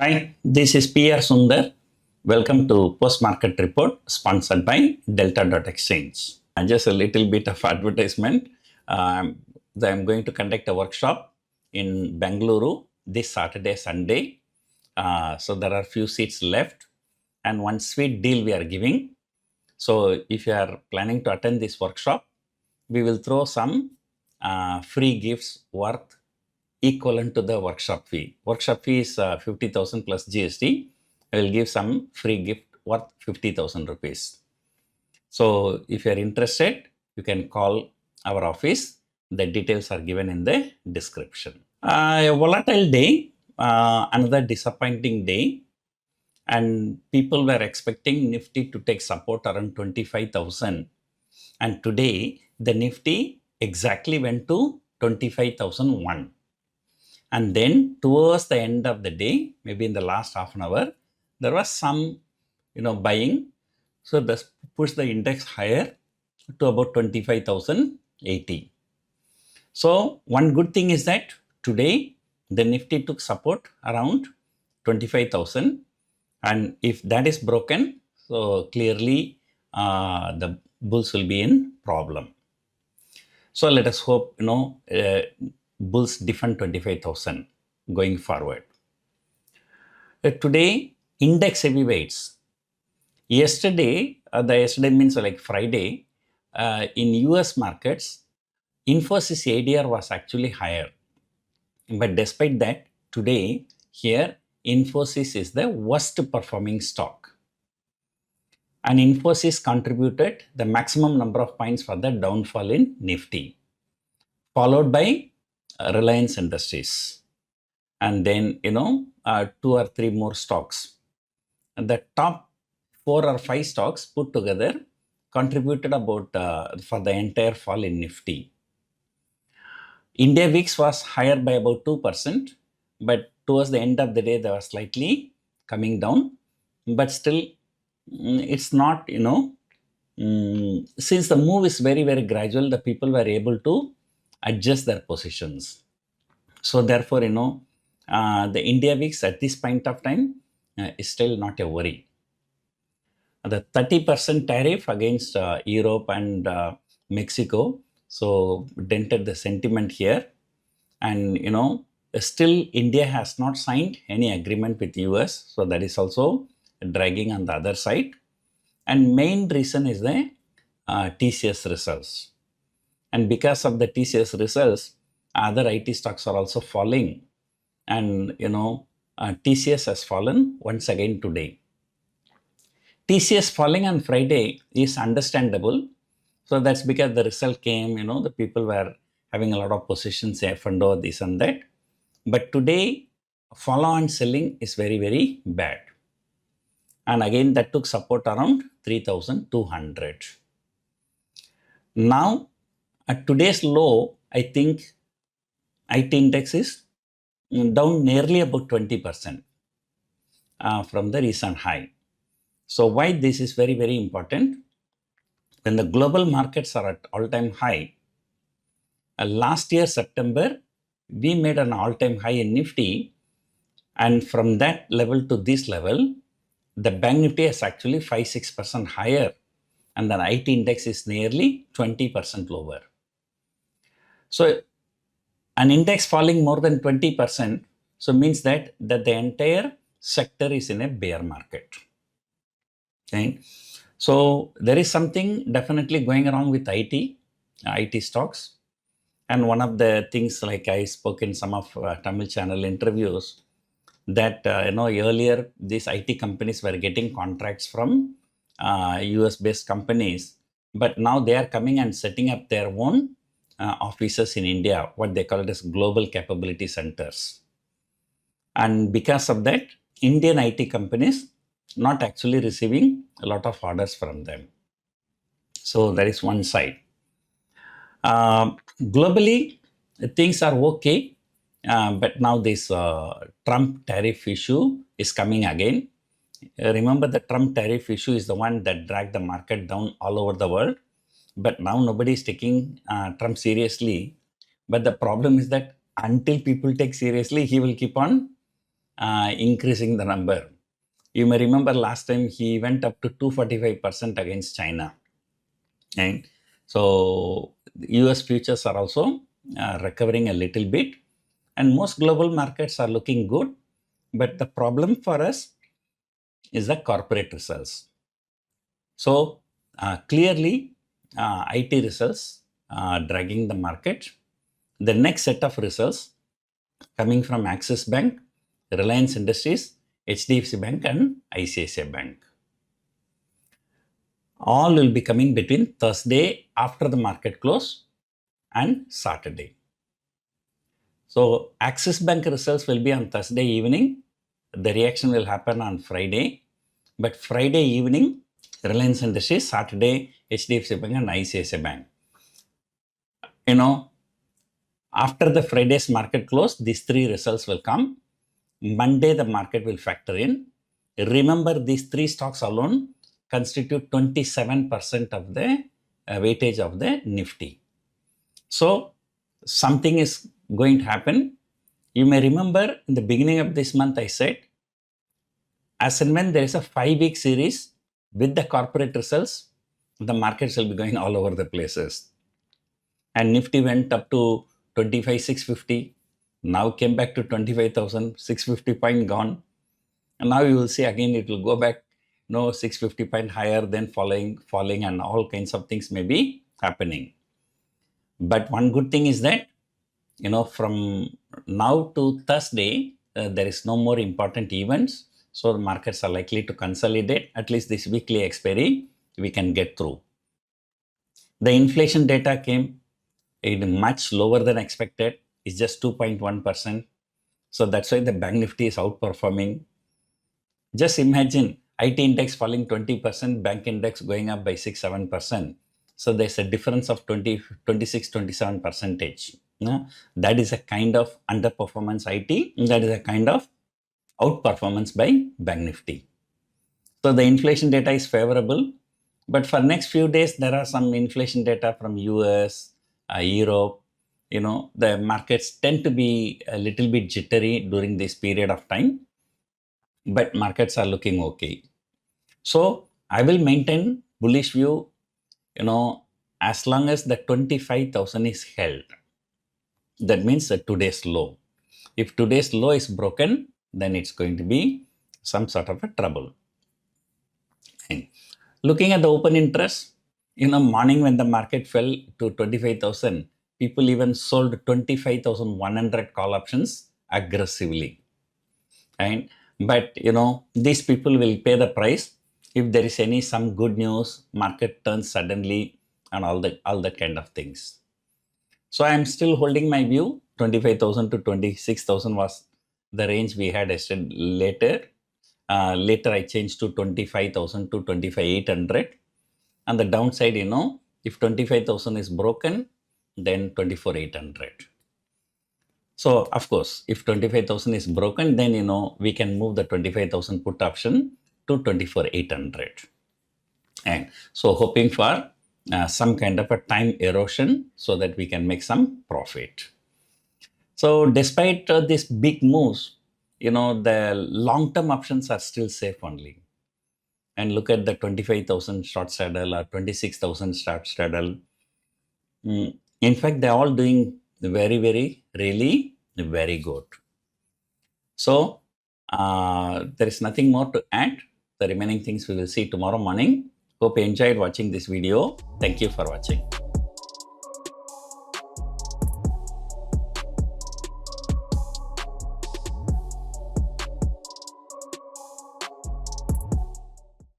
Hi, this is PR Sundar. Welcome to Post Market Report sponsored by Delta.exchange. Just a little bit of advertisement. Um, I'm going to conduct a workshop in Bengaluru this Saturday, Sunday. So there are few seats left and one sweet deal we are giving. So if you are planning to attend this workshop, we will throw some free gifts worth equivalent to the workshop fee. Workshop fee is 50,000 plus GST. I will give some free gift worth 50,000 rupees. So if you are interested, you can call our office. The details are given in the description. A volatile day, another disappointing day, and people were expecting Nifty to take support around 25,000. And today, the Nifty exactly went to 25,001. And then towards the end of the day, maybe in the last half an hour, there was some, buying. So this pushed the index higher to about 25,080. So one good thing is that today the Nifty took support around 25,000. And if that is broken, so clearly the bulls will be in problem. So let us hope, bulls defend 25,000 going forward. Today, index heavyweights. Yesterday means like Friday, in US markets, Infosys ADR was actually higher. But despite that, today, here, Infosys is the worst performing stock. And Infosys contributed the maximum number of points for the downfall in Nifty, followed by Reliance Industries. And then, 2 or 3 more stocks. And the top 4 or 5 stocks put together contributed about for the entire fall in Nifty. India VIX was higher by about 2%, but towards the end of the day, they were slightly coming down. But still, it's not, since the move is very, very gradual, the people were able to adjust their positions. So therefore, the India VIX at this point of time is still not a worry. The 30% tariff against Europe and Mexico, so dented the sentiment here. And, still India has not signed any agreement with US. So that is also dragging on the other side. And main reason is the TCS results. And because of the TCS results, other IT stocks are also falling. And, TCS has fallen once again today. TCS falling on Friday is understandable. So that's because the result came, the people were having a lot of positions, F&O, this and that. But today, follow-on selling is very, very bad. And again, that took support around 3,200. Now, at today's low, I think IT index is down nearly about 20% from the recent high. So why this is very, very important? When the global markets are at all-time high, last year, September, we made an all-time high in Nifty. And from that level to this level, the Bank Nifty is actually 5-6% higher. And the IT index is nearly 20% lower. So an index falling more than 20%, so means that the entire sector is in a bear market. Okay? So there is something definitely going wrong with IT stocks. And one of the things, like I spoke in some of Tamil channel interviews, that earlier these IT companies were getting contracts from US-based companies, but now they are coming and setting up their own offices in India, what they call it as global capability centers. And because of that, Indian IT companies not actually receiving a lot of orders from them. So that is one side. Globally, things are okay, but now this Trump tariff issue is coming again. Remember, the Trump tariff issue is the one that dragged the market down all over the world. But now nobody is taking Trump seriously. But the problem is that until people take seriously, he will keep on increasing the number. You may remember last time he went up to 245% against China. And so US futures are also recovering a little bit, and most global markets are looking good. But the problem for us is the corporate results. So clearly IT results dragging the market. The next set of results coming from Axis Bank, Reliance Industries, HDFC Bank and ICICI Bank. All will be coming between Thursday after the market close and Saturday. So Axis Bank results will be on Thursday evening. The reaction will happen on Friday. But Friday evening, Reliance Industries, Saturday, HDFC Bank and ICICI Bank. After the Friday's market close, these three results will come. Monday, the market will factor in. Remember, these three stocks alone constitute 27% of the weightage of the Nifty. So something is going to happen. You may remember in the beginning of this month, I said, as and when there is a 5-week series with the corporate results, the markets will be going all over the places. And Nifty went up to 25,650. Now came back to 25,650 point gone. And now you will see again it will go back, 650 point higher, then falling, and all kinds of things may be happening. But one good thing is that, from now to Thursday, there is no more important events. So the markets are likely to consolidate. At least this weekly expiry, we can get through. The inflation data came much lower than expected. It's just 2.1%. So that's why the Bank Nifty is outperforming. Just imagine IT index falling 20%, bank index going up by 6-7%. So there's a difference of 26-27%. That is a kind of underperformance IT. That is a kind of outperformance by Bank Nifty. So the inflation data is favorable. But for next few days, there are some inflation data from US, Europe. The markets tend to be a little bit jittery during this period of time. But markets are looking okay. So I will maintain bullish view, as long as the 25,000 is held. That means today's low. If today's low is broken, then it's going to be some sort of a trouble. And looking at the open interest, morning when the market fell to 25,000, people even sold 25,100 call options aggressively. And but these people will pay the price if there is some good news, market turns suddenly, and all that kind of things. So I am still holding my view. 25,000 to 26,000 was the range we had yesterday. Later I changed to 25,000 to 25,800. And the downside, if 25,000 is broken, then 24,800. So of course, if 25,000 is broken, then we can move the 25,000 put option to 24,800. And so hoping for some kind of a time erosion so that we can make some profit. So despite these big moves, the long-term options are still safe only. And look at the 25,000 short straddle or 26,000 short straddle. In fact, they're all doing very, very, really very good. So there is nothing more to add. The remaining things we will see tomorrow morning. Hope you enjoyed watching this video. Thank you for watching.